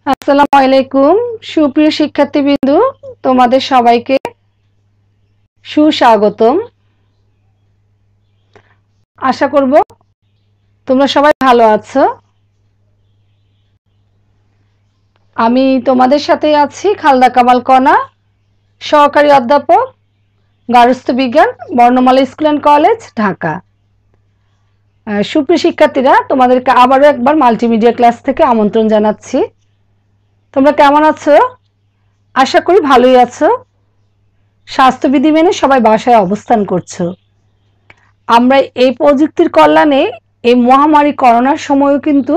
আসসালামু আলাইকুম সুপ্রিয় শিক্ষার্থীবৃন্দু, তোমাদের সবাইকে সুস্বাগতম। আশা করব তোমরা সবাই ভালো আছো। আমি তোমাদের সাথে আছি খালদা কামাল কণা, সহকারী অধ্যাপক, গার্হস্থ্য বিজ্ঞান, বর্ণমালা স্কুল অ্যান্ড কলেজ, ঢাকা। সুপ্রিয় শিক্ষার্থীরা, তোমাদেরকে আবারও একবার মাল্টিমিডিয়া ক্লাস থেকে আমন্ত্রণ জানাচ্ছি। তোমরা কেমন আছো? আশা করি ভালোই আছো। স্বাস্থ্যবিধি মেনে সবাই বাসায় অবস্থান করছো। আমরা এই প্রযুক্তির কল্যাণে এই মহামারী করোনার সময়ও কিন্তু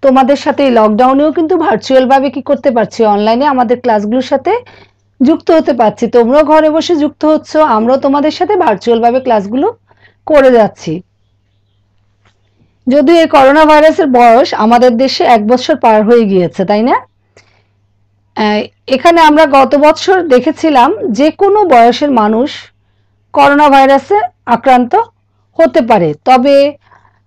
তোমাদের সাথে এই লকডাউনেও কিন্তু ভার্চুয়াল ভাবে কি করতে পারছি, অনলাইনে আমাদের ক্লাসগুলোর সাথে যুক্ত হতে পারছি। তোমরাও ঘরে বসে যুক্ত হচ্ছ, আমরাও তোমাদের সাথে ভার্চুয়াল ভাবে ক্লাসগুলো করে যাচ্ছি। যদিও এই করোনা ভাইরাসের বয়স আমাদের দেশে 1 বছর পার হয়ে গিয়েছে, তাই না? এখানে আমরা গত বছর দেখেছিলাম যে কোনো বয়সের মানুষ করোনা ভাইরাসে আক্রান্ত হতে পারে। তবে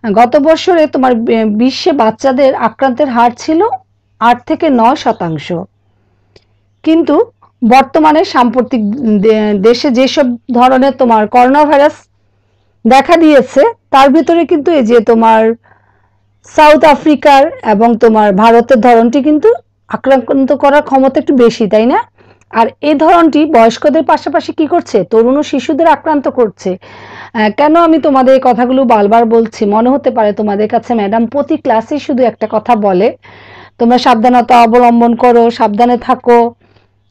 গত বছরে তোমার বিশ্বে বাচ্চাদের আক্রান্তের হার ছিল 8 থেকে 9%। কিন্তু বর্তমানে সাম্প্রতিক দেশে যেসব ধরনের তোমার করোনা ভাইরাস দেখা দিয়েছে তার ভিতরে কিন্তু এই যে তোমার সাউথ আফ্রিকার এবং তোমার ভারতের ধরনটি কিন্তু আক্রান্ত করার ক্ষমতা একটু বেশি, তাই না? আর এই ধরনটি বয়স্কদের পাশাপাশি কি করছে, তরুণ ও শিশুদের আক্রান্ত করছে। কেন আমি তোমাদের এই কথাগুলো বারবার বলছি? মনে হতে পারে তোমাদের কাছে ম্যাডাম প্রতি ক্লাসে শুধু একটা কথা বলে, তোমরা সাবধানতা অবলম্বন করো, সাবধানে থাকো,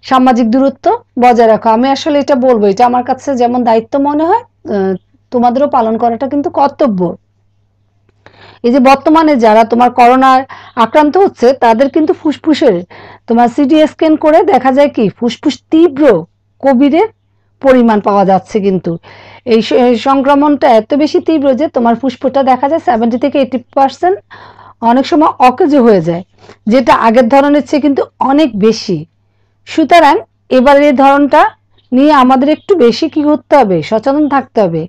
সামাজিক দূরত্ব বজায় রাখো। আমি আসলে এটা বলবো, এটা আমার কাছে যেমন দায়িত্ব মনে হয়, তোমাদেরও পালন করাটা কিন্তু কর্তব্য। এই যে বর্তমানে যারা তোমার করোনার আক্রান্ত হচ্ছে তাদের কিন্তু ফুসফুসের তোমার সিটি স্ক্যান করে দেখা যায় কি ফুসফুস তীব্র কোভিডের পরিমাণ পাওয়া যাচ্ছে। কিন্তু এই সংক্রমণটা এত বেশি তীব্র যে তোমার ফুসফুসটা দেখা যায় 70 থেকে 80% অনেক সময় অকেজো হয়ে যায়, যেটা আগের ধরনের চেয়ে কিন্তু অনেক বেশি। সুতরাং এবার এই ধরনটা নিয়ে আমাদের একটু বেশি কি করতে হবে, সচেতন থাকতে হবে।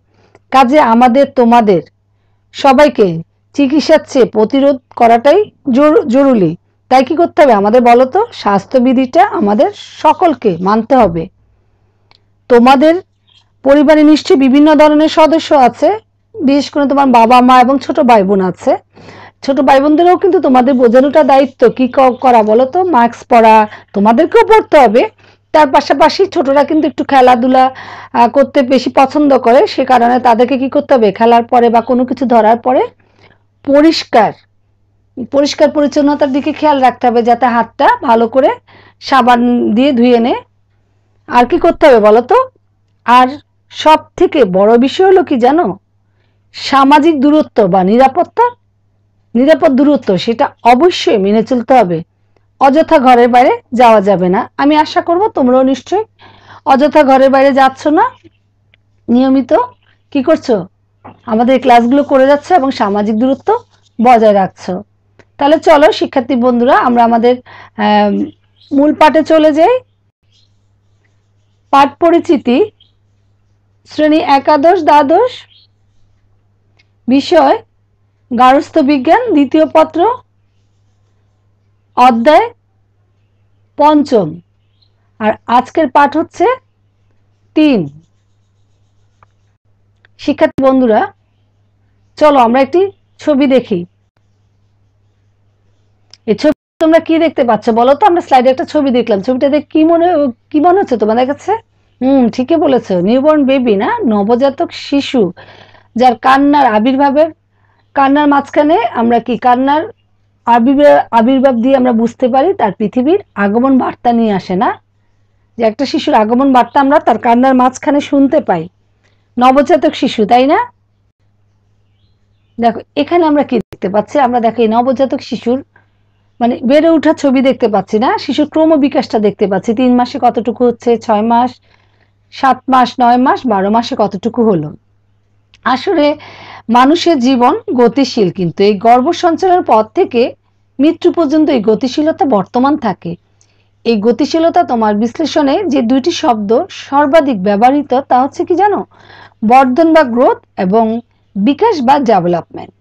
কাজে আমাদের তোমাদের সবাইকে চিকিৎসার চেয়ে প্রতিরোধ করাটাই জরুরি। তাই কি করতে হবে আমাদের বলো তো? স্বাস্থ্যবিধিটা আমাদের সকলকে মানতে হবে। তোমাদের পরিবারে নিশ্চয়ই বিভিন্ন ধরনের সদস্য আছে, বিশেষ করে তোমার বাবা মা এবং ছোট ভাই বোন আছে। ছোট ভাই বোনদেরও কিন্তু তোমাদের বোঝানোটা দায়িত্ব। কি করা বলো তো? মাস্ক পরা তোমাদেরকেও পড়তে হবে। তার পাশাপাশি ছোটরা কিন্তু একটু খেলাধুলা করতে বেশি পছন্দ করে, সে কারণে তাদেরকে কি করতে হবে, খেলার পরে বা কোনো কিছু ধরার পরে পরিষ্কার পরিচ্ছন্নতার দিকে খেয়াল রাখতে হবে, যাতে হাতটা ভালো করে সাবান দিয়ে ধুয়ে নে। আর কি করতে হবে বলো তো? আর সব থেকে বড় বিষয় হলো কি জানো? সামাজিক দূরত্ব বা নিরাপদ দূরত্ব, সেটা অবশ্যই মেনে চলতে হবে। অযথা ঘরের বাইরে যাওয়া যাবে না। আমি আশা করব তোমরাও নিশ্চয়ই অযথা ঘরের বাইরে যাচ্ছ না, নিয়মিত কি করছো, আমাদের ক্লাসগুলো করে যাচ্ছে এবং সামাজিক দূরত্ব বজায় রাখছো। তাহলে চলো শিক্ষার্থী বন্ধুরা, আমরা আমাদের মূল পাঠে চলে যাই। পাঠ পরিচিতি, শ্রেণী একাদশ দ্বাদশ, বিষয় গার্হস্থ্য বিজ্ঞান, দ্বিতীয় পত্র, অধ্যায় 5। আর আজকের পাঠ হচ্ছে 3। শিক্ষার্থী বন্ধুরা, চলো আমরা একটি ছবি দেখি। এই ছবি তোমরা কি দেখতে পাচ্ছ বলো তো? আমরা স্লাইডে একটা ছবি দেখলাম, ছবিটা দেখে কি মনে হচ্ছে তোমাদের কাছে? ঠিকই বলেছো, নিউবর্ন বেবি না, নবজাতক শিশু, যার কান্নার মাঝখানে আমরা কি কান্নার আবির্ভাব দিয়ে আমরা বুঝতে পারি তার পৃথিবীর আগমন বার্তা নিয়ে আসে না, যে একটা শিশুর আগমন বার্তা আমরা তার কান্নার মাঝখানে শুনতে পাই। নবজাতক শিশু, তাই না? দেখো এখানে আমরা কি দেখতে পাচ্ছি, আমরা দেখো এই নবজাতক শিশুর মানে বেড়ে ওঠার ছবি দেখতে পাচ্ছি না, শিশুর ক্রম বিকাশটা দেখতে পাচ্ছি। 3 মাসে কতটুকু হচ্ছে, 6 মাস, 7 মাস, 9 মাস, 12 মাসে কতটুকু হলো। আসলে মানুষের জীবন গতিশীল, কিন্তু এই গর্ভসঞ্চারের পর থেকে মৃত্যু পর্যন্ত এই গতিশীলতা বর্তমান থাকে। এই গতিশীলতা তোমার বিশ্লেষণে যে 2টি শব্দ সর্বাধিক ব্যবহৃত তা হচ্ছে কি জানো? বর্ধন বা গ্রোথ এবং বিকাশ বা ডেভেলপমেন্ট।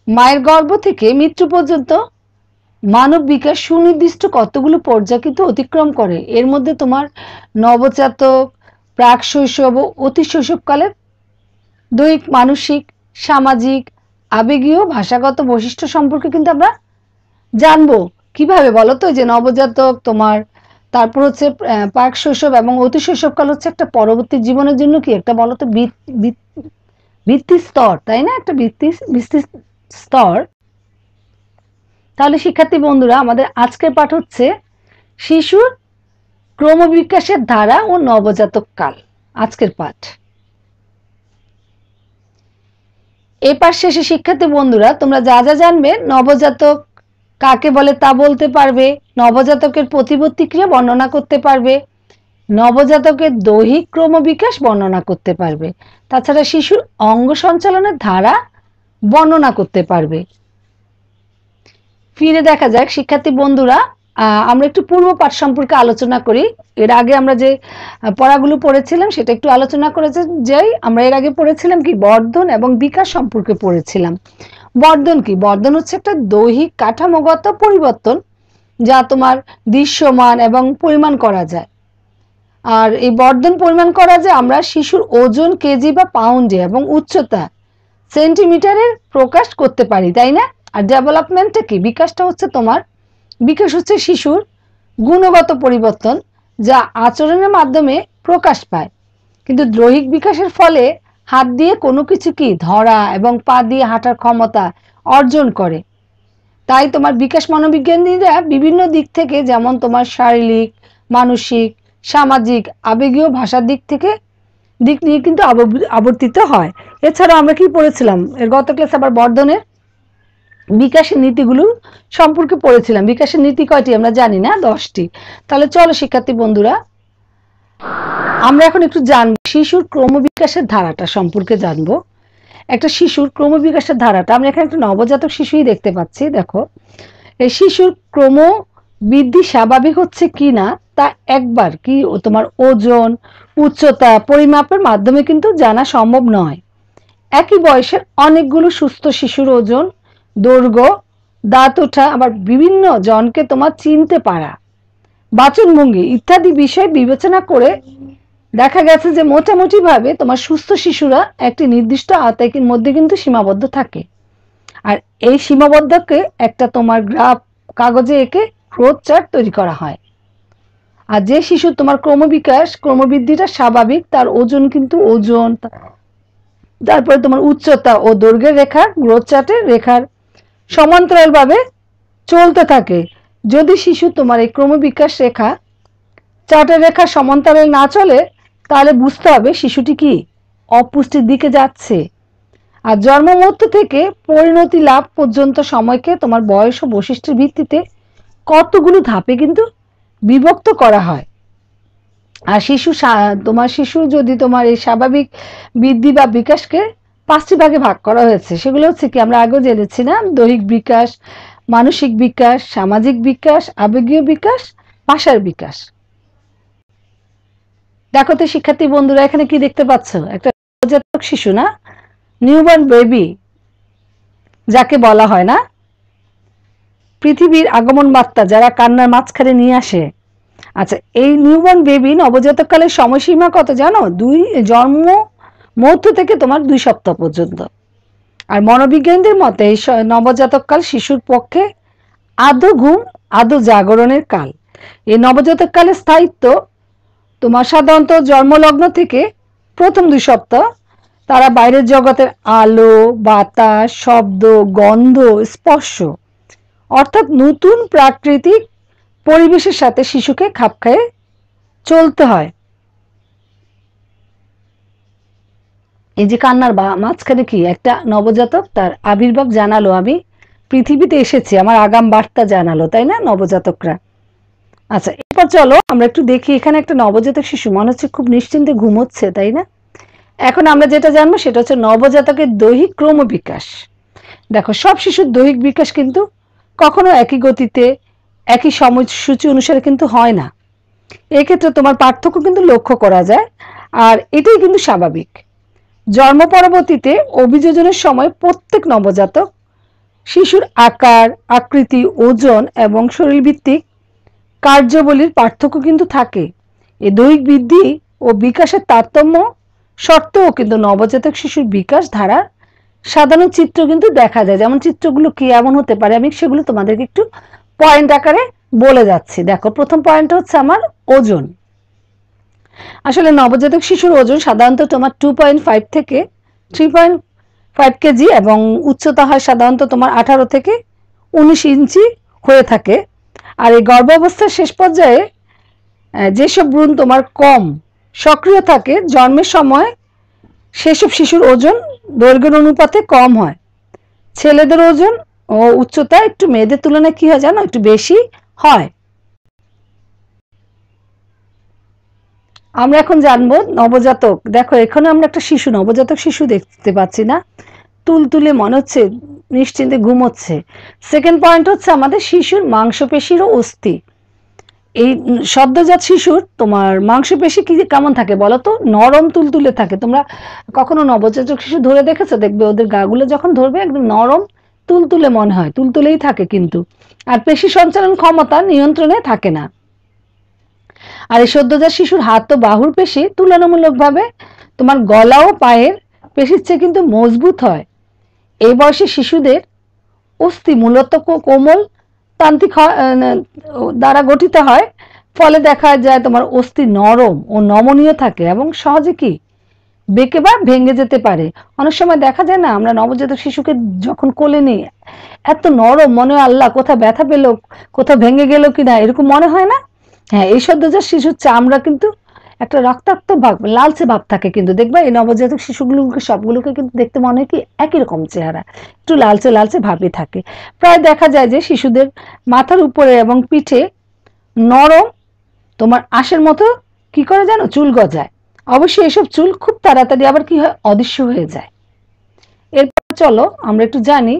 মায়ের গর্ভ থেকে মৃত্যু পর্যন্ত মানব বিকাশ সুনির্দিষ্ট কতগুলো পর্যায় কিন্তু অতিক্রম করে। এর মধ্যে তোমার নবজাতক, প্রাক শৈশব ও অতি শৈশবকালের দৈহিক, মানসিক, সামাজিক, আবেগীয়, ভাষাগত বৈশিষ্ট্য সম্পর্কে কিন্তু আমরা জানবো। কিভাবে বলো তো? যে নবজাতক তোমার, তারপর হচ্ছে প্রাক শৈশব এবং অতি শৈশবকাল হচ্ছে একটা পরবর্তী জীবনের জন্য কি একটা বলো তো ভিত্তি স্তর, তাই না? একটা ভিত্তি স্তর। তাহলে শিক্ষার্থী বন্ধুরা, আমাদের আজকের পাঠ হচ্ছে শিশুর ক্রমবিকাশের ধারা ও নবজাতক কাল। আজকের পাঠ। এই পাঠ শেষে শিক্ষার্থী বন্ধুরা তোমরা যা যা জানবে, নবজাতক কাকে বলে তা বলতে পারবে, নবজাতকের প্রতিবর্তী ক্রিয়া বর্ণনা করতে পারবে, নবজাতকের দৈহিক ক্রমবিকাশ বর্ণনা করতে পারবে, তাছাড়া শিশুর অঙ্গ সঞ্চালনের ধারা বর্ণনা করতে পারবে। ফিরে দেখা যাক শিক্ষার্থী বন্ধুরা, আমরা একটু পূর্ব পাঠ সম্পর্কে আলোচনা করি। এর আগে আমরা যে পড়াগুলো পড়েছিলাম সেটা একটু আলোচনা করেছে। যাই আমরা এর আগে পড়েছিলাম কি বর্ধন এবং বিকাশ সম্পর্কে পড়েছিলাম। বর্ধন কি? বর্ধন হচ্ছে একটা দৈহিক কাঠামোগত পরিবর্তন যা তোমার দৃশ্যমান এবং পরিমাণ করা যায়। আর এই বর্ধন পরিমাণ করা যায় আমরা শিশুর ওজন কেজি বা পাউন্ডে এবং উচ্চতা সেন্টিমিটারে প্রকাশ করতে পারি, তাই না? আর ডেভেলপমেন্টটা কি? বিকাশটা হচ্ছে তোমার, বিকাশ হচ্ছে শিশুর গুণগত পরিবর্তন যা আচরণের মাধ্যমে প্রকাশ পায়। কিন্তু দৈহিক বিকাশের ফলে হাত দিয়ে কোনো কিছু কি ধরা এবং পা দিয়ে হাঁটার ক্ষমতা অর্জন করে। তাই তোমার বিকাশ মনোবিজ্ঞানীরা বিভিন্ন দিক থেকে, যেমন তোমার শারীরিক, মানসিক, সামাজিক, আবেগীয়, ভাষার দিক নিয়ে কিন্তু আবর্তিত হয়। এছাড়াও আমরা কি পড়েছিলাম এর গত ক্লাসে? আবার বর্ধনের বিকাশের নীতিগুলো সম্পর্কে পড়েছিলাম। বিকাশের নীতি কয়টি আমরা জানি না? 10টি। তাহলে চলো শিক্ষার্থী বন্ধুরা, আমরা এখন একটু জানবো শিশুর ক্রমবিকাশের ধারাটা সম্পর্কে জানবো। একটা শিশুর ক্রমবিকাশের ধারাটা, আমরা এখানে একটা নবজাতক শিশুই দেখতে পাচ্ছি। দেখো, এই শিশুর ক্রম বৃদ্ধি স্বাভাবিক হচ্ছে কি না তা একবার কি তোমার ওজন, উচ্চতা পরিমাপের মাধ্যমে কিন্তু জানা সম্ভব নয়। একই বয়সের অনেকগুলো সুস্থ শিশুর ওজন, দৈর্ঘ্য, দাঁত ওঠা, আবার বিভিন্ন জনকে তোমার চিনতে পারা, বাচনভঙ্গি ইত্যাদি বিষয় বিবেচনা করে দেখা গেছে যে মোটামুটি ভাবে তোমার সুস্থ শিশুরা একটি নির্দিষ্ট আওতার মধ্যে কিন্তু সীমাবদ্ধ থাকে। আর এই সীমাবদ্ধকে একটা তোমার গ্রাফ কাগজে এঁকে গ্রোথ চার্ট তৈরি করা হয়। আর যে শিশু তোমার ক্রমবৃদ্ধিটা স্বাভাবিক, তার ওজন কিন্তু ওজন, তারপরে তোমার উচ্চতা ও দৈর্ঘ্যের রেখা গ্রোথ চার্টের রেখার সমান্তরালভাবে চলতে থাকে। যদি শিশু তোমার এই ক্রমবিকাশ রেখা চার্টের রেখা সমান্তরাল না চলে, তাহলে বুঝতে হবে শিশুটি কি অপুষ্টির দিকে যাচ্ছে। আর জন্ম মুহূর্ত থেকে পরিণতি লাভ পর্যন্ত সময়কে তোমার বয়স ও বৈশিষ্ট্যের ভিত্তিতে কতগুলো ধাপে কিন্তু বিভক্ত করা হয়। আর শিশু যদি তোমার এই স্বাভাবিক বৃদ্ধি বা বিকাশকে 5টি ভাগে ভাগ করা হয়েছে। সেগুলো হচ্ছে কি আমরা আগেও জেনেছি না? দৈহিক বিকাশ, মানসিক বিকাশ, সামাজিক বিকাশ, আবেগীয় বিকাশ, ভাষার বিকাশ। দেখো তো শিক্ষার্থী বন্ধুরা, এখানে কি দেখতে পাচ্ছ? একটা নবজাতক শিশু না, নিউবর্ন বেবি যাকে বলা হয় না, পৃথিবীর আগমন বার্তা যারা কান্নার মাঝখানে নিয়ে আসে। আচ্ছা, এই নিউবর্ন বেবি নবজাতক কালের সময়সীমা কত জানো? জন্ম মুহূর্ত থেকে তোমার 2 সপ্তাহ পর্যন্ত। আর মনোবিজ্ঞানীদের মতে এই নবজাতক কাল শিশুর পক্ষে আদৌ ঘুম আদৌ জাগরণের কাল। এই নবজাতক কালের স্থায়িত্ব তোমার সাধারণত জন্মলগ্ন থেকে প্রথম 2 সপ্তাহ তারা বাইরের জগতের আলো, বাতাস, শব্দ, গন্ধ, স্পর্শ অর্থাৎ নতুন প্রাকৃতিক পরিবেশের সাথে শিশুকে খাপ খাইয়ে চলতে হয়। এই যে কান্নার মাঝখানে কি একটা নবজাতক তার আবির্ভাব জানালো, আমি পৃথিবীতে এসেছি, আমার আগাম বার্তা জানালো, তাই না নবজাতকরা? আচ্ছা, এরপর চলো আমরা একটু দেখি। এখানে একটা নবজাতক শিশু মনে হচ্ছে খুব নিশ্চিন্তে ঘুমোচ্ছে, তাই না? এখন আমরা যেটা জানবো সেটা হচ্ছে নবজাতকের দৈহিক ক্রমবিকাশ। দেখো, সব শিশুর দৈহিক বিকাশ কিন্তু কখনো একই গতিতে একই সময়সূচি অনুসারে কিন্তু হয় না। এক্ষেত্রে তোমার পার্থক্য কিন্তু লক্ষ্য করা যায়, আর এটাই কিন্তু স্বাভাবিক। জন্ম পরবর্তীতে অভিযোজনের সময় প্রত্যেক নবজাতক শিশুর আকার, আকৃতি, ওজন এবং শরীরভিত্তিক কার্যাবলীর পার্থক্য কিন্তু থাকে। এই দৈহিক বৃদ্ধি ও বিকাশের তারতম্য সত্ত্বেও কিন্তু নবজাতক শিশুর বিকাশ ধারার সাধারণ চিত্র কিন্তু দেখা যায়। যেমন চিত্রগুলো কি এমন হতে পারে, আমি সেগুলো তোমাদেরকে একটু পয়েন্ট আকারে বলে যাচ্ছি। দেখো, প্রথম পয়েন্টটা হচ্ছে আমার ওজন। আসলে নবজাতক শিশুর ওজন সাধারণত তোমার 2.5 থেকে 3.5 কেজি এবং উচ্চতা হয় সাধারণত তোমার 18 থেকে 19 ইঞ্চি হয়ে থাকে। আর এই গর্ভাবস্থার শেষ পর্যায়ে যেসব ভ্রূণ তোমার কম সক্রিয় থাকে, জন্মের সময় সেসব শিশুর ওজন দৈর্ঘ্যের অনুপাতে কম হয়। ছেলেদের ওজন ও উচ্চতা একটু মেয়েদের তুলনায় কি হয় জানো, একটু বেশি হয়। আমরা এখন জানবো নবজাতক। দেখো, এখানে আমরা একটা শিশু, নবজাতক শিশু দেখতে পাচ্ছি না, তুলতুলে মনে হচ্ছে নিশ্চিন্তে ঘুমোচ্ছে। সেকেন্ড পয়েন্ট হচ্ছে আমাদের শিশুর মাংসপেশির ও অস্থি। এই সদ্যজাত শিশুর তোমার মাংসপেশি কি কেমন থাকে বলো তো? নরম তুলতুলে থাকে। তোমরা কখনো নবজাতক শিশু ধরে দেখেছো? দেখবে ওদের গাগুলো যখন ধরবে একদম নরম তুলতুলে মনে হয়, তুলতুলেই থাকে কিন্তু। আর পেশি সঞ্চালন ক্ষমতা নিয়ন্ত্রণে থাকে না। আর এই সদ্যজাত শিশুর হাত ও বাহুর পেশি তুলনামূলকভাবে তোমার গলা ও পায়ের পেশির চেয়ে কিন্তু মজবুত হয়। এই বয়সী শিশুদের অস্থি মূলত কোমল তান্ত্রিক দ্বারা গঠিত হয়, ফলে দেখা যায় তোমার অস্থি নরম ও নমনীয় থাকে এবং সহজে কি বেঁকে বা ভেঙে যেতে পারে। অনেক সময় দেখা যায় না, আমরা নবজাতক শিশুকে যখন কোলে নিই, এত নরম মনে হয় আল্লাহ কোথাও ব্যথা পেলো, কোথাও ভেঙে গেল কিনা, এরকম মনে হয় না? হ্যাঁ, এই সদ্যজাত শিশুর চামড়া কিন্তু একটা রক্তাক্ত ভাব, লালচে ভাব থাকে। কিন্তু দেখবা এই নবজাতক শিশুগুলোকে সবগুলোকে কিন্তু দেখতে মনে হয় কি একই রকম চেহারা, একটু লালচে লালচে ভাবই থাকে। প্রায় দেখা যায় যে শিশুদের মাথার উপরে এবং পিঠে নরম তোমার আঁশের মতো কি করে জানো চুল গজায়। অবশ্যই এসব চুল খুব তাড়াতাড়ি আবার কি হয় অদৃশ্য হয়ে যায়। এরপর চলো আমরা একটু জানি।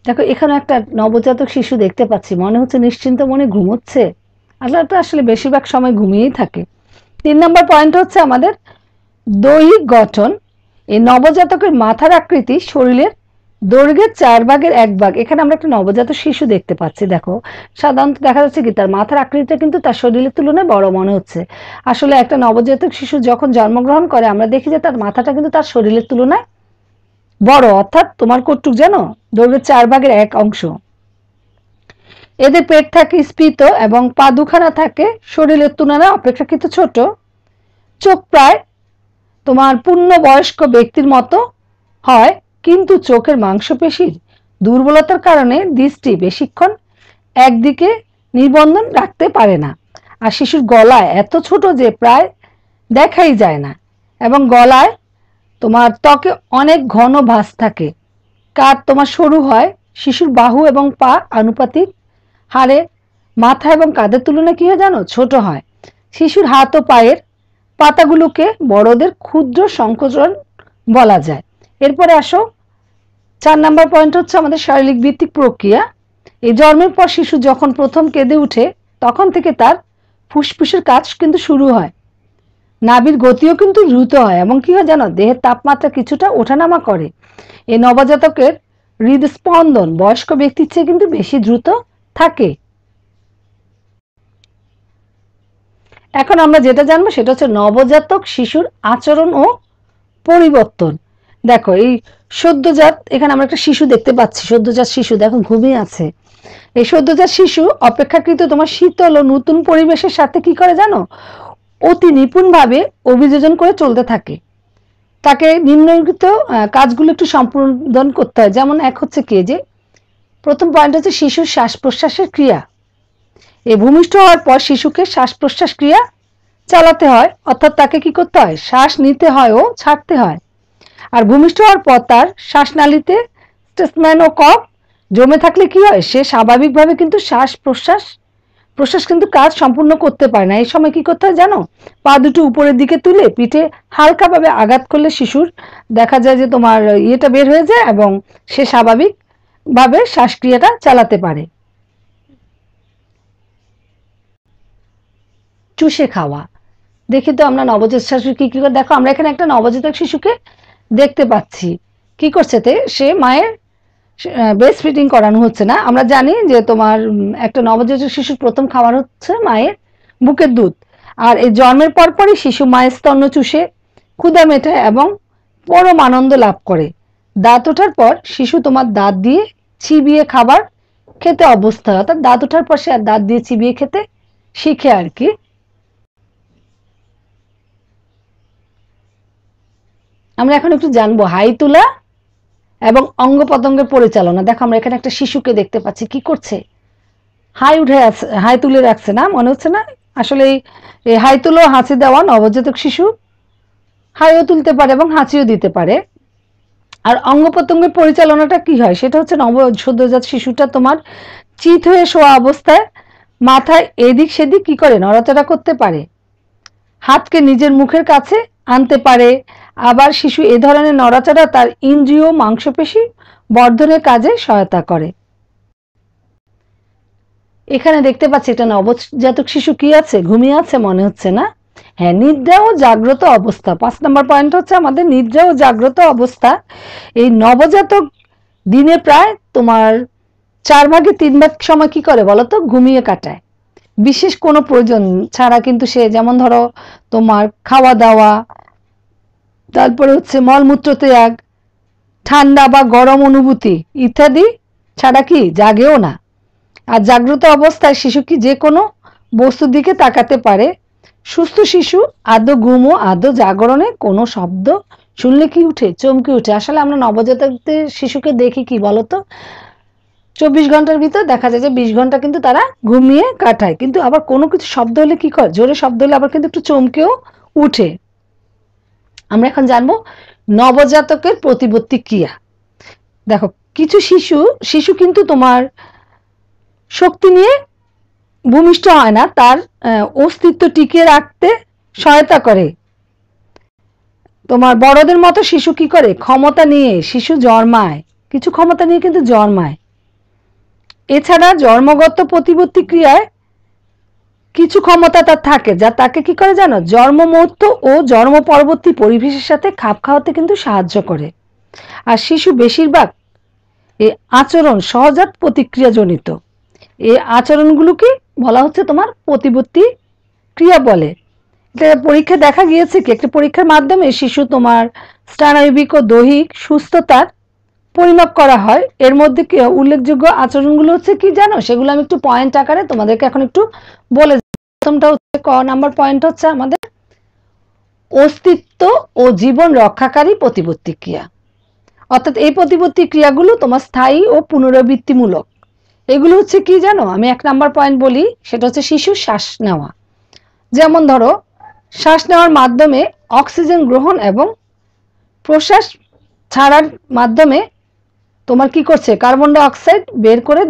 দেখো, এখানে একটা নবজাতক শিশু দেখতে পাচ্ছি, মনে হচ্ছে নিশ্চিন্ত মনে ঘুমোচ্ছে। আসলে বেশিরভাগ সময় ঘুমিয়েই থাকে। 3 নম্বর পয়েন্ট হচ্ছে আমাদের দৈহিক গঠন। এই নবজাতকের মাথার আকৃতি শরীরের দৈর্ঘ্যের 1/4 এখানে আমরা একটা নবজাতক শিশু দেখতে পাচ্ছি। দেখো, সাধারণত দেখা যাচ্ছে কি তার মাথার আকৃতিটা কিন্তু তার শরীরের তুলনায় বড় মনে হচ্ছে। আসলে একটা নবজাতক শিশু যখন জন্মগ্রহণ করে আমরা দেখি যে তার মাথাটা কিন্তু তার শরীরের তুলনায় বড়, অর্থাৎ তোমার কতটুক জানো, দৈর্ঘ্যের 1/4 অংশ। এদের পেট থাকে স্ফীত এবং পা দুখানা থাকে শরীরের তুলনায় অপেক্ষাকৃত ছোট। চোখ প্রায় তোমার পূর্ণবয়স্ক ব্যক্তির মতো হয়, কিন্তু চোখের মাংসপেশির দুর্বলতার কারণে দৃষ্টি বেশিক্ষণ একদিকে নিবন্ধন রাখতে পারে না। আর শিশুর গলায় এত ছোট যে প্রায় দেখাই যায় না, এবং গলায় তোমার ত্বকে অনেক ঘন ভাঁজ থাকে। কাঁধ তোমার সরু হয়। শিশুর বাহু এবং পা আনুপাতিক হারে মাথা এবং কাঁধের তুলনায় কি হয় জানো, ছোট হয়। শিশুর হাত ও পায়ের পাতাগুলোকে বড়দের ক্ষুদ্র সংকোচন বলা যায়। এরপরে আসো, 4 নম্বর পয়েন্ট হচ্ছে আমাদের শারীরিক ভিত্তিক প্রক্রিয়া। এই জন্মের পর শিশু যখন প্রথম কেঁদে উঠে তখন থেকে তার ফুসফুসের কাজ কিন্তু শুরু হয়। নাভির গতিও কিন্তু দ্রুত হয় এবং কি হয় জানো, দেহের তাপমাত্রা কিছুটা ওঠানামা করে। এই নবজাতকের হৃদস্পন্দন বয়স্ক ব্যক্তির চেয়ে কিন্তু বেশি দ্রুত থাকে। এখন আমরা যেটা জানবো সেটা হচ্ছে নবজাতক শিশুর আচরণ ও পরিবর্তন। দেখো, এই সদ্যজাত, এখানে আমরা একটা শিশু দেখতে পাচ্ছি, সদ্যজাত শিশু দেখো ঘুমিয়ে আছে। এই সদ্যজাত শিশু অপেক্ষাকৃত তোমার শীতল ও নতুন পরিবেশের সাথে কি করে জানো, অতি নিপুণভাবে অভিযোজন করে চলতে থাকে। তাকে নিম্নলিখিত কাজগুলো একটু সম্পাদন করতে হয়। যেমন এক হচ্ছে কি, যে প্রথম পয়েন্ট হচ্ছে শিশুর শ্বাস প্রশ্বাসের ক্রিয়া। এই ভূমিষ্ঠ হওয়ার পর শিশুকে শ্বাস প্রশ্বাস ক্রিয়া চালাতে হয়, অর্থাৎ তাকে কি করতে হয়, শ্বাস নিতে হয় ও ছাড়তে হয়। আর ভূমিষ্ঠ হওয়ার পর তার শ্বাসনালীতে স্টেসম্যান ও কফ জমে থাকলে কি হয়, সে স্বাভাবিকভাবে কিন্তু শ্বাস প্রশ্বাস কিন্তু কাজ সম্পূর্ণ করতে পারে না। এই সময় কি করতে হয় জানো, পা দুটো উপরের দিকে তুলে পিঠে হালকাভাবে আঘাত করলে শিশুর দেখা যায় যে তোমার ইয়েটা বের হয়ে যায় এবং সে স্বাভাবিকভাবে শ্বাসক্রিয়াটা চালাতে পারে। চুষে খাওয়া। দেখি তো আমরা নবজাতক শিশু কি করে। দেখো, আমরা এখানে একটা নবজাতক শিশুকে দেখতে পাচ্ছি, কি করছে সে মায়ের ব্রেস্ট ফিডিং করানো হচ্ছে না। আমরা জানি যে তোমার একটা নবজাতক শিশুর প্রথম খাবার হচ্ছে মায়ের বুকের দুধ, আর এই জন্মের পরপরই শিশু মায়ের স্তন্য চুষে ক্ষুধা মেটায় এবং পরম আনন্দ লাভ করে। দাঁত ওঠার পর শিশু তোমার দাঁত দিয়ে চিবিয়ে খাবার খেতে অভ্যস্ত হয়, অর্থাৎ দাঁত ওঠার পর সে দাঁত দিয়ে চিবিয়ে খেতে শিখে আর কি। আমরা এখন একটু জানবো হাই তোলা এবং অঙ্গ প্রত্যঙ্গের পরিচালনা। দেখো আমরা এখানে একটা শিশুকে দেখতে পাচ্ছি, কি করছে, হাই উঠে আছে, হাই তুলে রাখছে না, মনে হচ্ছে না? আসলে এই হাই তুলো হাঁচি দেওয়া নবজাতক শিশু হাইও তুলতে পারে এবং হাঁচিও দিতে পারে। আর অঙ্গ প্রত্যঙ্গের পরিচালনাটা কি হয়, সেটা হচ্ছে সদ্যজাত শিশুটা তোমার চিত হয়ে শোয়া অবস্থায় মাথায় এদিক সেদিক কি করে, নড়াচড়া করতে পারে, হাতকে নিজের মুখের কাছে আনতে পারে। আবার শিশু এ ধরনের নড়াচড়া তার ইন্দ্রিয় মাংসপেশি বর্ধনের কাজে সহায়তা করে। এখানে দেখতে পাচ্ছি এটা নবজাতক শিশু কি আছে, ঘুমিয়ে আছে মনে হচ্ছে না? হ্যাঁ, নিদ্রা ও জাগ্রত অবস্থা। 5 নম্বর পয়েন্ট হচ্ছে আমাদের নিদ্রা ও জাগ্রত অবস্থা। এই নবজাতক দিনে প্রায় তোমার 4 ভাগে 3 ভাগ সময় কি করে বলতো, ঘুমিয়ে কাটায়। বিশেষ কোনো প্রয়োজন ছাড়া কিন্তু সে, যেমন ধরো তোমার খাওয়া দাওয়া, তারপরে হচ্ছে মলমূত্র ত্যাগ, ঠান্ডা বা গরম অনুভূতি ইত্যাদি ছাড়া কি জাগেও না। আর জাগ্রত অবস্থায় শিশু কি যে কোনো বস্তুর দিকে তাকাতে পারে। সুস্থ শিশু আদৌ ঘুম ও আদৌ জাগরণে কোনো শব্দ শুনলে কি উঠে, চমকে উঠে। আসলে আমরা নবজাতকদের শিশুকে দেখি কি বলতো, 24 ঘন্টার ভিতর দেখা যায় যে 20 ঘন্টা কিন্তু তারা ঘুমিয়ে কাটায়, কিন্তু আবার কোনো কিছু শব্দ হলে কি করে, জোরে শব্দ হলে আবার কিন্তু একটু চমকেও উঠে। আমরা এখন জানবো নবজাতকের প্রতিবর্তী ক্রিয়া। দেখো কিছু শিশু কিন্তু তোমার শক্তি নিয়ে ভূমিষ্ঠ হয় না, তার অস্তিত্ব টিকিয়ে রাখতে সহায়তা করে। তোমার বড়দের মতো শিশু কি করে, ক্ষমতা নিয়ে শিশু জন্মায়, কিছু ক্ষমতা নিয়ে কিন্তু জন্মায়। এছাড়া জন্মগত প্রতিবর্তী ক্রিয়ায় কিছু ক্ষমতা তার থাকে, যা তাকে কি করে জানো, জন্ম মুহূর্ত ও জন্ম পরবর্তী পরিবেশের সাথে খাপ খাওয়াতে কিন্তু সাহায্য করে। আর শিশু বেশিরভাগ এই আচরণ সহজাত প্রতিক্রিয়া জনিত। এই আচরণগুলোকে বলা হচ্ছে তোমার প্রতিবর্তী ক্রিয়া বলে। পরীক্ষা দেখা গিয়েছে কি, একটা পরীক্ষার মাধ্যমে শিশু তোমার স্নায়বিক ও দৈহিক সুস্থতার পরিমাপ করা হয়। এর মধ্যে উল্লেখযোগ্য আচরণগুলো হচ্ছে কি জানো, সেগুলো আমি একটু পয়েন্ট আকারে তোমাদেরকে এখন একটু বলে। প্রথমটা হচ্ছে ক নাম্বার পয়েন্ট হচ্ছে আমাদের অস্তিত্ব ও জীবন রক্ষাকারী প্রতিবর্তী ক্রিয়া। অর্থাৎ এই প্রতিবর্তী ক্রিয়াগুলো তোমার স্থায়ী ও পুনরাবৃত্তিমূলক। এগুলো হচ্ছে কি জানো, আমি 1 নাম্বার পয়েন্ট বলি, সেটা হচ্ছে শিশুর শ্বাস নেওয়া। যেমন ধরো শ্বাস নেওয়ার মাধ্যমে অক্সিজেন গ্রহণ এবং প্রশ্বাস ছাড়ার মাধ্যমে তোমার কি করছে, কার্বন ডাই অক্সাইড বের করে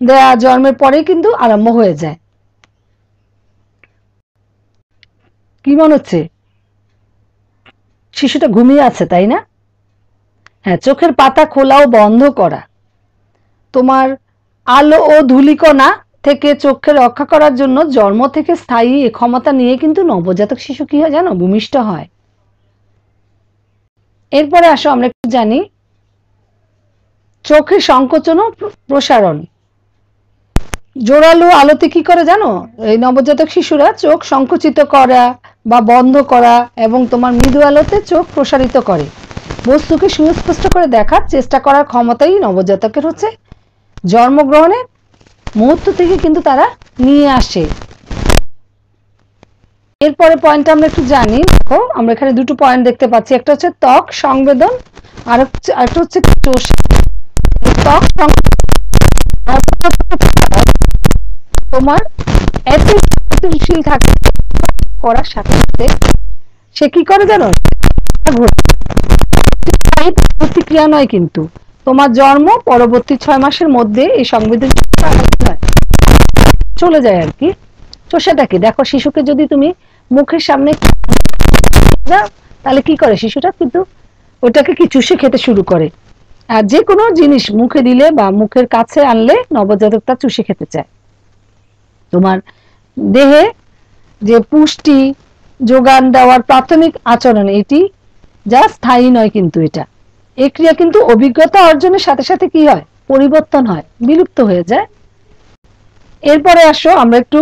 দেয়া জন্মের পরেই কিন্তু আরম্ভ হয়ে যায়। কি মনে হচ্ছে, শিশুটা ঘুমিয়ে আছে তাই না? হ্যাঁ, চোখের পাতা খোলা ও বন্ধ করা, তোমার আলো ও ধূলিকণা থেকে চোখকে রক্ষা করার জন্য জন্ম থেকে স্থায়ী এ ক্ষমতা নিয়ে কিন্তু নবজাতক শিশু কি হয় জানো, ভূমিষ্ঠ হয়। এরপরে আসো আমরা একটু জানি চোখের সংকোচন ও প্রসারণ। জোরালো আলোতে কি করে জানো, এই নবজাতক শিশুরা চোখ সংকুচিত করা বা বন্ধ করা এবং তোমার মৃদু আলোতে চোখ প্রসারিত করে। বস্তুকে সুস্পষ্ট করে দেখার চেষ্টা করার ক্ষমতাই নবজাতকের হচ্ছে জন্মগ্রহণের মুহূর্ত থেকে কিন্তু তারা নিয়ে আসে। এরপরে পয়েন্ট আমরা একটু জানি। দেখো আমরা এখানে দুটো পয়েন্ট দেখতে পাচ্ছি, একটা হচ্ছে ত্বক সংবেদন আর একটা হচ্ছে চোষ। ত্বক তোমার এত সংবেদনশীল থাকে করার সাথে সাথে সে কি করে জানো, প্রতিক্রিয়া নয় কিন্তু তোমার জন্ম পরবর্তী 6 মাসের মধ্যে এই সংবেদনশীলতা চলে যায় আর কি। তো সেটা কি, দেখো শিশুকে যদি তুমি মুখের সামনে যাও তাহলে কি করে, শিশুটা কিন্তু ওটাকে কি চুষে খেতে শুরু করে। আর যে কোনো জিনিস মুখে দিলে বা মুখের কাছে আনলে নবজাতকটা চুষে খেতে চায়। তোমার দেহে যে পুষ্টি যোগান দেওয়ার প্রাথমিক আচরণ এটি, যা স্থায়ী নয় কিন্তু এটা। এই ক্রিয়া কিন্তু অভিজ্ঞতা অর্জনের সাথে সাথে কি হয়, পরিবর্তন হয়, বিলুপ্ত হয়ে যায়। এরপরে আসো আমরা একটু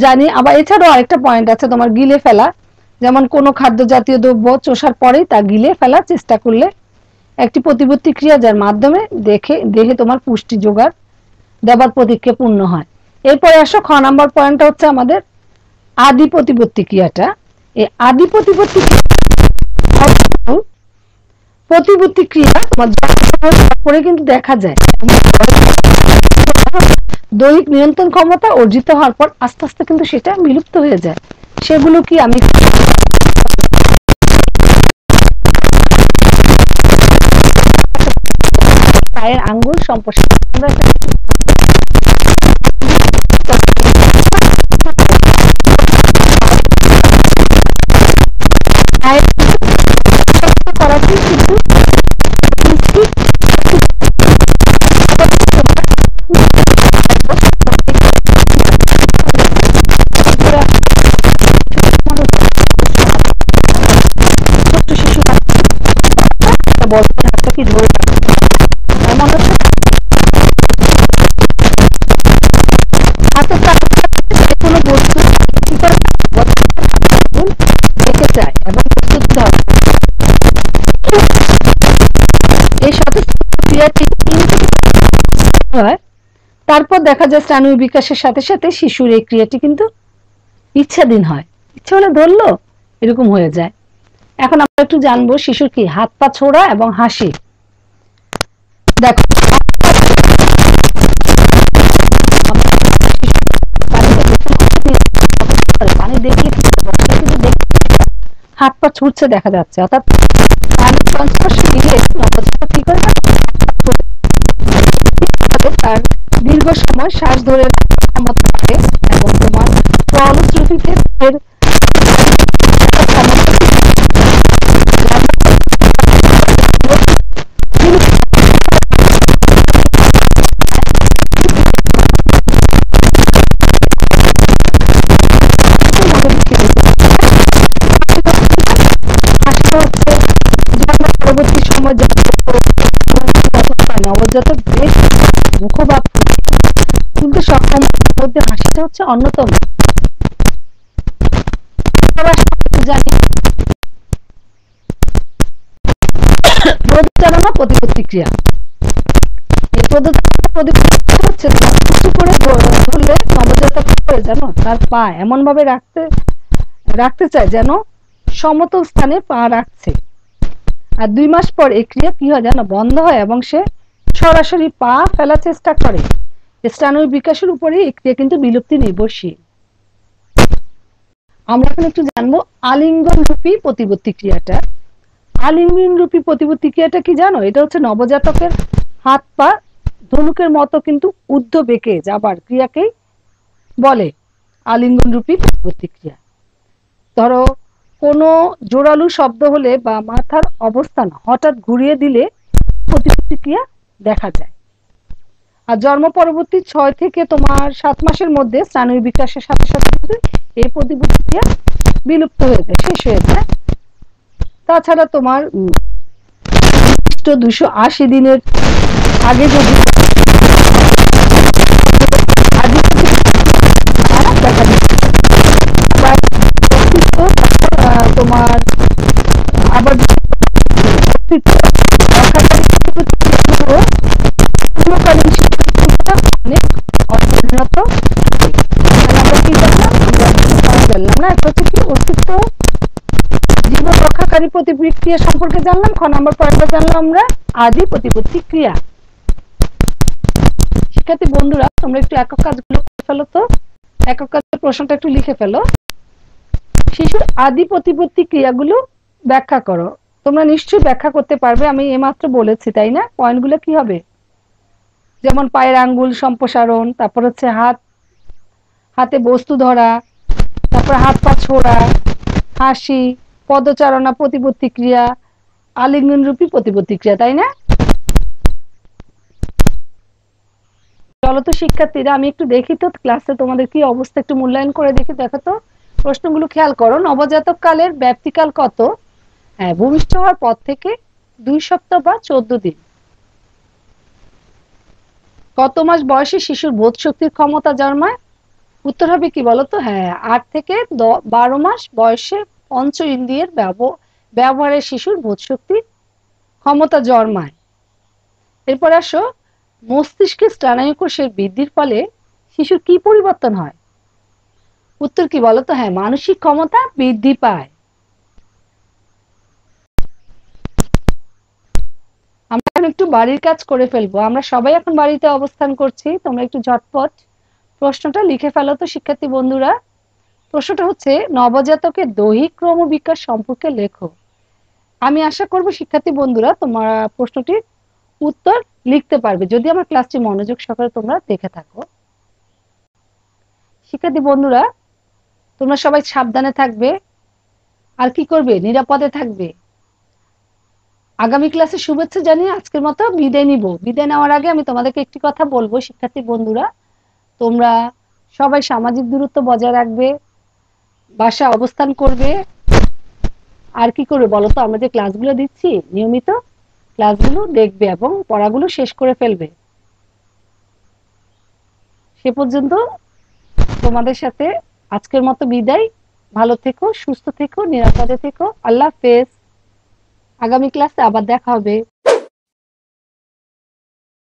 জানি, আবার এছাড়াও আরেকটা পয়েন্ট আছে তোমার গিলে ফেলা, যেমন কোনো খাদ্য জাতীয় দ্রব্য চোষার পরেই তা গিলে ফেলার চেষ্টা করলে একটি প্রতিবর্তী ক্রিয়া, যার মাধ্যমে দেহে তোমার পুষ্টি জোগাড় দেবার প্রতিক্রিয়া পূর্ণ হয়। এরপরে আসো খ নাম্বার পয়েন্টটা হচ্ছে আমাদের আদি প্রতিবর্তী ক্রিয়াটা। এই আদি প্রতিবর্তী প্রতিবর্তী ক্রিয়া তোমার পরে কিন্তু দেখা যায় দৈহিক নিয়ন্ত্রণ ক্ষমতা অর্জিত হওয়ার পর আস্তে আস্তে কিন্তু সেটা বিলুপ্ত হয়ে যায়। সেগুলো কি আমি পায়ের আঙ্গুল সম্প্রসারণ, করাটি কিন্তু কি ধরে এমন হচ্ছে কোনো বস্তু কি করে দেখে যায় এবং প্রস্তুত এই সঠিক ক্রিয়াটি হয়। তারপর দেখা যায় স্নায়ু বিকাশের সাথে সাথে শিশুর এই ক্রিয়াটি কিন্তু ইচ্ছাধীন হয়, ইচ্ছা হলে ধরলো এরকম হয়ে যায়। এখন আমরা একটু জানবো শিশুর কি হাত পা ছোড়া এবং হাসি। দেখো পানি দেখলে হাত পা ছুটছে দেখা যাচ্ছে, অর্থাৎ পানির সংস্পর্শে গেলে নবজাতক কি করে তার দীর্ঘ সময় শ্বাস ধরে ক্ষমতা বাড়ে এবং তোমার ফলশ্রুতিতে পরবর্তী সময় নবজাতক বেশ মুখভাব তুলতে সক্ষম মধ্যে হাসিটা হচ্ছে অন্যতম। জানি প্রতিচালনা প্রতিপত্তি ক্রিয়া, এই প্রতিপত্তি হচ্ছে কিছু করে ধরলে নবজাতক করে জানো তার পা এমন ভাবে রাখতে চায় যেন সমতল স্থানে পা রাখছে, আর 2 মাস পর এই ক্রিয়া কি হয় জানো বন্ধ হয় এবং সে সরাসরি পা ফেলার চেষ্টা করে। স্নায়ুর বিকাশের উপরে এই ক্রিয়া কিন্তু বিলুপ্তি নির্ভরশীল। আমরা এখন একটু জানবো আলিঙ্গন রূপী প্রতিবর্তী ক্রিয়াটা। আলিঙ্গন রূপী প্রতিবর্তী ক্রিয়াটা কি জানো, এটা হচ্ছে নবজাতকের হাত পা ধনুকের মতো কিন্তু ঊর্ধ্ব বেঁকে যাবার ক্রিয়াকেই বলে আলিঙ্গন রূপী প্রতিবর্তী ক্রিয়া। ধরো কোনো জোরালো শব্দ হলে বা মাথার অবস্থান হঠাৎ ঘুরিয়ে দিলে প্রতিবর্তী ক্রিয়া দেখা যায়। আর জন্ম পরবর্তী 6 থেকে তোমার 7 মাসের মধ্যে স্নায়ু বিকাশের সাথে সাথে এই প্রতিবর্তী ক্রিয়া বিলুপ্ত হয়ে যায়, শেষ হয়ে যায়। তাছাড়া তোমার 280 দিনের আগে যদি তোমার আবার অনেক অপরিণত আমরা কি জানলাম না, একটা হচ্ছে কি অস্তিত্ব জীবন রক্ষাকারী প্রতিক্রিয়া সম্পর্কে জানলাম। খ নাম্বার পয়েন্টটা জানলাম আমরা আদি প্রতিপত্তি ক্রিয়া। শিক্ষার্থী বন্ধুরা তোমরা একটু একক কাজগুলো করে ফেলো তো, একক কাজের প্রশ্নটা একটু লিখে ফেলো। শিশুর আদি প্রতিপত্তি ক্রিয়াগুলো ব্যাখ্যা করো। তোমরা নিশ্চয়ই ব্যাখ্যা করতে পারবে, আমি এইমাত্র বলেছি তাই না। পয়েন্টগুলো কি হবে, যেমন পায়ের আঙ্গুল সম্প্রসারণ, তারপর হচ্ছে হাতে বস্তু ধরা, তারপর হাত পা ছোড়া, হাসি, পদচারণা প্রতিপত্তি ক্রিয়া, আলিঙ্গন রূপী প্রতিপত্তি ক্রিয়া, তাই না। চলো তো শিক্ষার্থীরা আমি একটু দেখি তো ক্লাসে তোমাদের কি অবস্থা, একটু মূল্যায়ন করে দেখি। দেখো তো প্রশ্নগুলো খেয়াল করো। নবজাতক কালের ব্যাপ্তিকাল কত? হ্যাঁ, ভূমিষ্ঠ হওয়ার পর থেকে 2 সপ্তাহ বা 14 দিন। কত মাস বয়সে শিশুর বোধ শক্তির ক্ষমতা জন্মায়? উত্তর হবে কি বলতো? হ্যাঁ, 8 থেকে 12 মাস বয়সে পঞ্চ ইন্দ্রিয়ের ব্যবহারে শিশুর বোধ শক্তির ক্ষমতা জন্মায়। এরপর আসো, মস্তিষ্কের স্নায়ু কোষের বৃদ্ধির ফলে শিশুর কি পরিবর্তন হয়? উত্তর কি বলতো? হ্যাঁ, মানসিক ক্ষমতা বৃদ্ধি পায়। আমরা এখন একটু বাড়ির কাজ করে ফেলবো। আমরা সবাই এখন বাড়িতে অবস্থান করছি, তোমরা একটু ঝটপট প্রশ্নটা লিখে ফেলো তো শিক্ষার্থী বন্ধুরা। প্রশ্নটা হচ্ছে, নবজাতকের দৈহিক ক্রমবিকাশ সম্পর্কে লেখো। আমি আশা করব শিক্ষার্থী বন্ধুরা তোমরা প্রশ্নটির উত্তর লিখতে পারবে যদি আমার ক্লাসটি মনোযোগ সহকারে তোমরা দেখে থাকো। শিক্ষার্থী বন্ধুরা, তোমরা সবাই সাবধানে থাকবে, আর কি করবে? নিরাপদে থাকবে। আগামী ক্লাসে শুভেচ্ছা জানিয়ে আজকের মতো বিদায় নিব। বিদায় নেওয়ার আগে আমি তোমাদেরকে একটি কথা বলবো শিক্ষার্থী বন্ধুরা, তোমরা সবাই সামাজিক দূরত্ব বজায় রাখবে, বাসায় অবস্থান করবে, আর কি করবে বলো তো? আমরা যে ক্লাসগুলো দিচ্ছি নিয়মিত ক্লাসগুলো দেখবে এবং পড়াগুলো শেষ করে ফেলবে। সে পর্যন্ত তোমাদের সাথে আজকের মতো বিদায়। ভালো থেকো, সুস্থ থেকো, নিরাপদে থেকো। আল্লাহ হাফেজ। আগামী ক্লাসে আবার দেখা হবে।